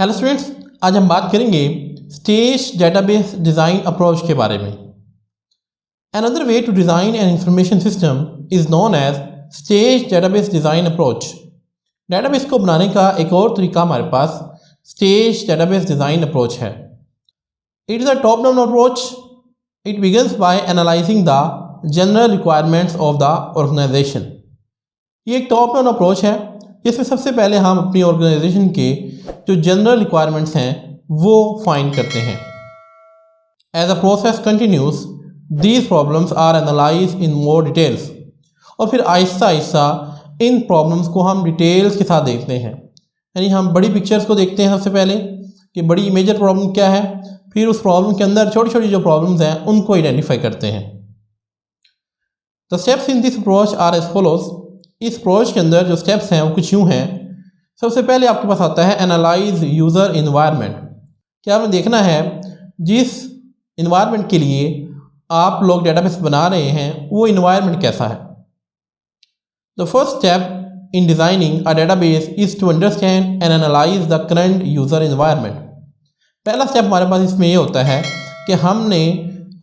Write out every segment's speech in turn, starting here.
Hello students, आज हम बात करेंगे स्टेज डेटाबेस डिज़ाइन अप्रोच के बारे में। Another way to design an information system is known as stage database design approach. Database को बनाने का एक और तरीका हमारे पास स्टेज डेटाबेस डिज़ाइन अप्रोच है। It is a top down approach. It begins by analysing the general requirements of the organisation. ये एक टॉप डाउन अप्रोच है जिसमें सबसे पहले हम अपनी ऑर्गेनाइजेशन के जो जनरल रिक्वायरमेंट्स हैं वो फाइंड करते हैं। As a process continues these problems are analyse in more details. और फिर आहिस्ता आहिस्ता इन प्रॉब्लम्स को हम डिटेल्स के साथ देखते हैं, यानी हम बड़ी पिक्चर्स को देखते हैं सबसे पहले कि बड़ी मेजर प्रॉब्लम क्या है, फिर उस प्रॉब्लम के अंदर छोटी छोटी जो प्रॉब्लम्स हैं उनको आइडेंटिफाई करते हैं। The steps in this approach are as follows. इस अप्रोच के अंदर जो स्टेप्स हैं वो कुछ यूँ हैं। सबसे पहले आपके पास आता है एनालाइज यूज़र इन्वायरमेंट। क्या आपने देखना है जिस इन्वायरमेंट के लिए आप लोग डेटाबेस बना रहे हैं वो इन्वायरमेंट कैसा है। The first step in designing a database is to understand and analyse the current user environment. पहला स्टेप हमारे पास इसमें ये होता है कि हमने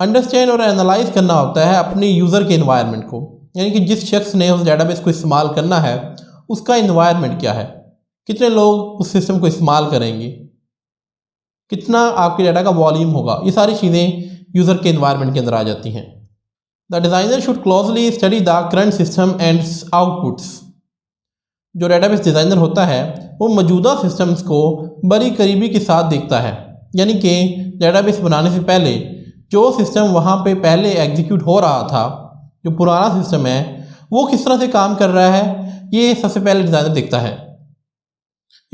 अंडरस्टैंड और एनालाइज करना होता है अपने यूज़र के इन्वायरमेंट को, यानी कि जिस शख्स ने उस डेटाबेस को इस्तेमाल करना है उसका इन्वायरमेंट क्या है, कितने लोग उस सिस्टम को इस्तेमाल करेंगे, कितना आपके डाटा का वॉल्यूम होगा, ये सारी चीज़ें यूज़र के इन्वायरमेंट के अंदर आ जाती हैं। The designer should closely study the current system and outputs. जो डेटाबेस डिज़ाइनर होता है वो मौजूदा सिस्टम्स को बड़ी करीबी के साथ देखता है, यानी कि डेटाबेस बनाने से पहले जो सिस्टम वहाँ पे पहले एग्जीक्यूट हो रहा था, जो पुराना सिस्टम है वो किस तरह से काम कर रहा है, ये सबसे पहले डिज़ाइनर देखता है।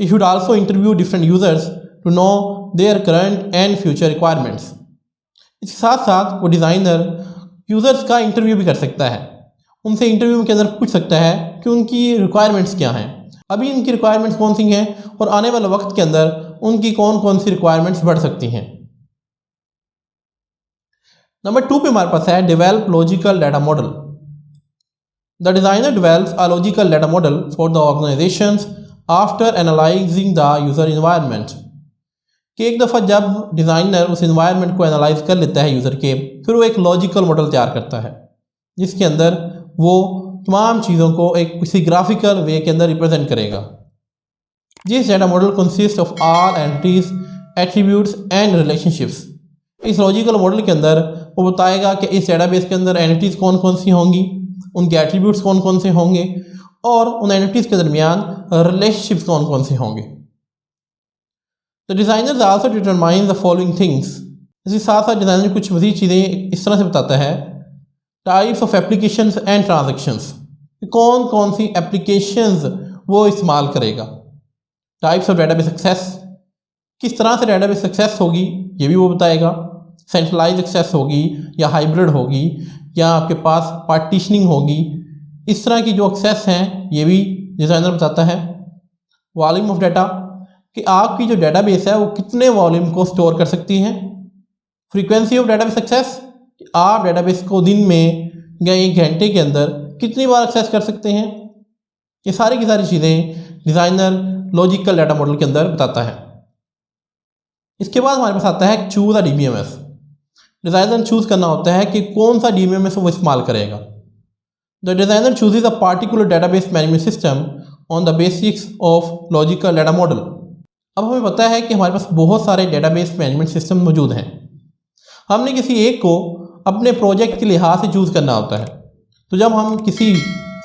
He should also interview different users to know their current and future requirements. इसके साथ साथ वो डिज़ाइनर यूज़र्स का इंटरव्यू भी कर सकता है, उनसे इंटरव्यू के अंदर पूछ सकता है कि उनकी रिक्वायरमेंट्स क्या हैं, अभी इनकी रिक्वायरमेंट्स कौन सी हैं और आने वाले वक्त के अंदर उनकी कौन कौन सी रिक्वायरमेंट्स बढ़ सकती हैं। नंबर 2 पे हमारे पास है develop logical data model. The designer develops a logical data model for the organisations after analysing the user environment. कि एक दफ़ा जब डिज़ाइनर उस इन्वायरमेंट को एनालाइज कर लेता है यूज़र के, फिर वो एक लॉजिकल मॉडल तैयार करता है जिसके अंदर वो तमाम चीज़ों को एक किसी ग्राफिकल वे के अंदर रिप्रेजेंट करेगा। This data model consist of all entities, attributes and relationships. इस लॉजिकल मॉडल के अंदर वो बताएगा कि इस डेटाबेस के अंदर एंटिटीज़ कौन कौन सी होंगी, उनके एट्रीब्यूट्स कौन कौन से होंगे और उन एंटिटीज़ के दरमियान रिलेशनशिप्स कौन कौन से होंगे। The designer also determine the following things. इसके साथ साथ डिज़ाइनर कुछ मज़ीद चीज़ें इस तरह से बताता है। Types of applications and transactions, कौन कौन सी एप्लीकेशंस वो इस्तेमाल करेगा। टाइप्स ऑफ डेटाबेस एक्सेस, किस तरह से डेटाबेस एक्सेस होगी ये भी वो बताएगा। सेंट्रलाइज एक्सेस होगी या हाइब्रिड होगी या आपके पास पार्टीशनिंग होगी, इस तरह की जो एक्सेस हैं ये भी डिज़ाइनर बताता है। वॉल्यूम ऑफ डाटा, कि आपकी जो डेटाबेस है वो कितने वॉल्यूम को स्टोर कर सकती हैं। फ्रीक्वेंसी ऑफ डेटाबेस एक्सेस, आप डेटाबेस को दिन में या एक घंटे के अंदर कितनी बार एक्सेस कर सकते हैं। ये सारी की सारी चीज़ें डिज़ाइनर लॉजिकल डाटा मॉडल के अंदर बताता है। इसके बाद हमारे पास आता है चूज़ अ DBMS। डिज़ाइनर चूज़ करना होता है कि कौन सा DBMS वो इस्तेमाल करेगा। The designer chooses a particular database management system on the basics of logical data model. अब हमें पता है कि हमारे पास बहुत सारे डेटाबेस मैनेजमेंट सिस्टम मौजूद हैं। हमने किसी एक को अपने प्रोजेक्ट के लिहाज से चूज़ करना होता है। तो जब हम किसी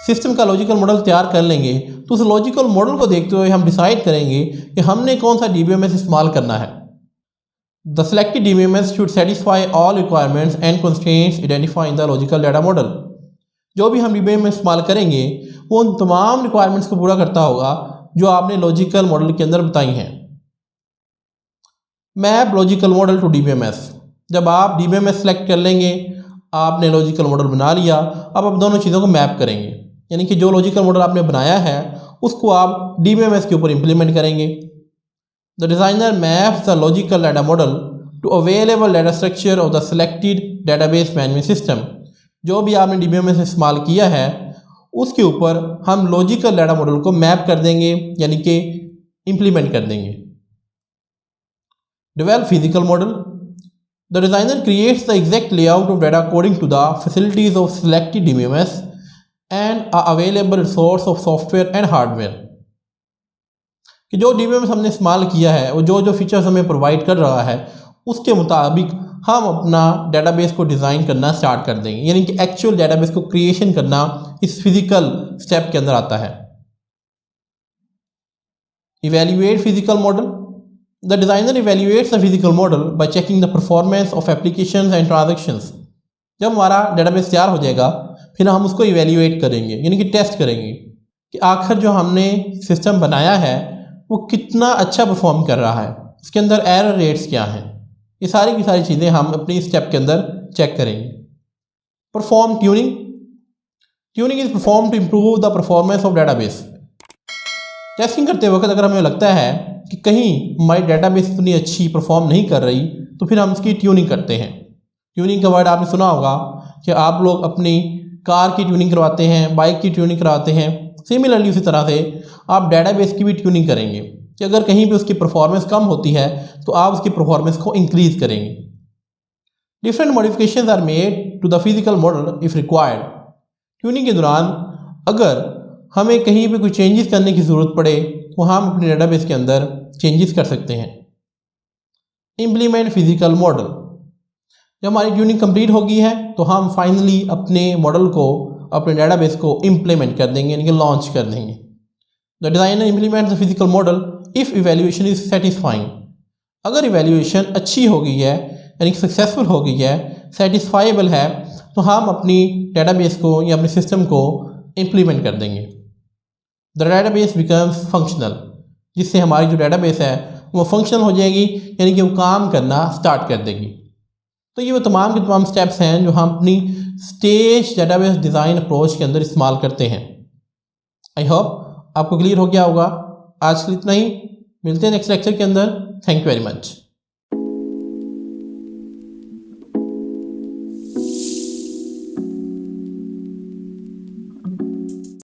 सिस्टम का लॉजिकल मॉडल तैयार कर लेंगे तो उस लॉजिकल मॉडल को देखते हुए हम डिसाइड करेंगे कि हमने कौन सा DBMS इस्तेमाल करना है। The selected DBMS should satisfy all requirements and constraints identified in the logical data model. जो भी हम DBMS इस्तेमाल करेंगे वो उन तमाम रिक्वायरमेंट्स को पूरा करता होगा जो आपने लॉजिकल मॉडल के अंदर बताई हैं। Map logical model to DBMS। जब आप DBMS सेलेक्ट कर लेंगे, आपने लॉजिकल मॉडल बना लिया, अब आप दोनों चीज़ों को मैप करेंगे, यानी कि जो लॉजिकल मॉडल आपने बनाया है उसको आप DBMS के ऊपर इम्प्लीमेंट करेंगे। The designer maps the logical data model to available data structure of the selected database management system. जो भी आपने DBMS इस्तेमाल किया है उसके ऊपर हम लॉजिकल डाटा मॉडल को मैप कर देंगे, यानी कि इम्प्लीमेंट कर देंगे। Develop physical model. The designer creates the exact layout of data according to the facilities of selected DBMS and are available resource of software and hardware. कि जो DBMS हमने इस्तेमाल किया है और जो जो फीचर्स हमें प्रोवाइड कर रहा है उसके मुताबिक हम अपना डेटाबेस को डिज़ाइन करना स्टार्ट कर देंगे, यानी कि एक्चुअल डेटाबेस को क्रिएशन करना इस फिजिकल स्टेप के अंदर आता है। Evaluate physical model. The designer evaluates the physical model by checking the performance of applications and transactions. जब हमारा डेटाबेस तैयार हो जाएगा फिर हम उसको इवेल्युएट करेंगे, यानी कि टेस्ट करेंगे कि आखिर जो हमने सिस्टम बनाया है वो कितना अच्छा परफॉर्म कर रहा है, उसके अंदर एरर रेट्स क्या हैं। ये सारी की सारी चीज़ें हम अपनी स्टेप के अंदर चेक करेंगे। Perform tuning. Tuning is perform to improve the performance of database. Testing करते वक्त अगर हमें लगता है कि कहीं हमारी डेटाबेस इतनी अच्छी परफॉर्म नहीं कर रही तो फिर हम उसकी ट्यूनिंग करते हैं। ट्यूनिंग का वर्ड आपने सुना होगा कि आप लोग अपनी कार की ट्यूनिंग करवाते हैं, बाइक की ट्यूनिंग करवाते हैं। सिमिलरली उसी तरह से आप डेटाबेस की भी ट्यूनिंग करेंगे कि अगर कहीं पे उसकी परफॉर्मेंस कम होती है तो आप उसकी परफॉर्मेंस को इंक्रीज करेंगे। Different modifications are made to the physical model if required. Tuning के दौरान अगर हमें कहीं पे कोई चेंजेस करने की ज़रूरत पड़े तो हम अपने डेटाबेस के अंदर चेंजेस कर सकते हैं। Implement physical model. जब हमारी ट्यूनिंग कंप्लीट होगी है तो हम फाइनली अपने मॉडल को, अपने डेटाबेस को इम्प्लीमेंट कर देंगे, यानी कि लॉन्च कर देंगे। The designer implement the physical model if evaluation is satisfying. अगर इवेल्यूएशन अच्छी हो गई है, यानी कि सक्सेसफुल हो गई है, सेटिस्फाइबल है, तो हम अपनी डेटाबेस को या अपने सिस्टम को इम्प्लीमेंट कर देंगे। The database becomes functional. जिससे हमारी जो डेटाबेस है वो फंक्शनल हो जाएगी, यानी कि वो काम करना स्टार्ट कर देगी। तो ये वो तमाम के तमाम स्टेप्स हैं जो हम अपनी स्टेज डेटाबेस डिज़ाइन अप्रोच के अंदर इस्तेमाल करते हैं। आई होप आपको क्लियर हो गया होगा। आज के लिए इतना ही, मिलते हैं नेक्स्ट लेक्चर के अंदर। Thank you very much.